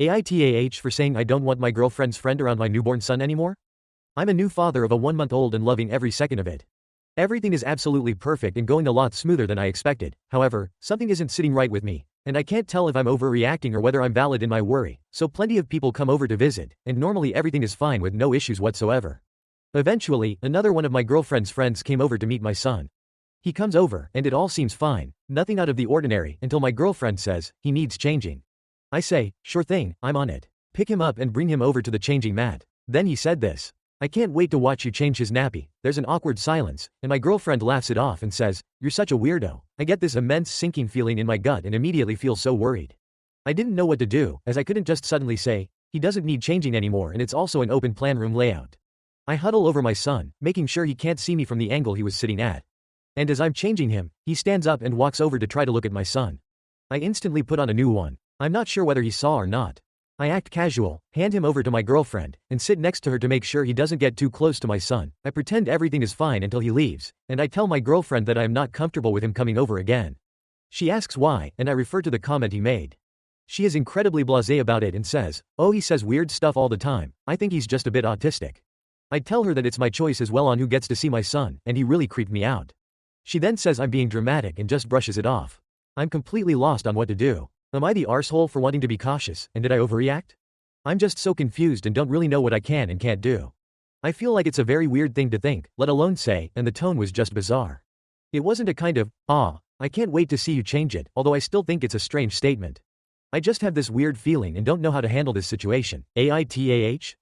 AITAH for saying I don't want my girlfriend's friend around my newborn son anymore? I'm a new father of a 1-month-old and loving every second of it. Everything is absolutely perfect and going a lot smoother than I expected. However, something isn't sitting right with me, and I can't tell if I'm overreacting or whether I'm valid in my worry. So plenty of people come over to visit, and normally everything is fine with no issues whatsoever. Eventually, another one of my girlfriend's friends came over to meet my son. He comes over, and it all seems fine, nothing out of the ordinary, until my girlfriend says, he needs changing. I say, sure thing, I'm on it. Pick him up and bring him over to the changing mat. Then he said this. I can't wait to watch you change his nappy. There's an awkward silence, and my girlfriend laughs it off and says, you're such a weirdo. I get this immense sinking feeling in my gut and immediately feel so worried. I didn't know what to do, as I couldn't just suddenly say, he doesn't need changing anymore and it's also an open plan room layout. I huddle over my son, making sure he can't see me from the angle he was sitting at. And as I'm changing him, he stands up and walks over to try to look at my son. I instantly put on a new one. I'm not sure whether he saw or not. I act casual, hand him over to my girlfriend, and sit next to her to make sure he doesn't get too close to my son. I pretend everything is fine until he leaves, and I tell my girlfriend that I am not comfortable with him coming over again. She asks why, and I refer to the comment he made. She is incredibly blasé about it and says, oh, he says weird stuff all the time. I think he's just a bit autistic. I tell her that it's my choice as well on who gets to see my son, and he really creeped me out. She then says I'm being dramatic and just brushes it off. I'm completely lost on what to do. Am I the arsehole for wanting to be cautious, and did I overreact? I'm just so confused and don't really know what I can and can't do. I feel like it's a very weird thing to think, let alone say, and the tone was just bizarre. It wasn't a kind of, I can't wait to see you change it, although I still think it's a strange statement. I just have this weird feeling and don't know how to handle this situation. AITAH?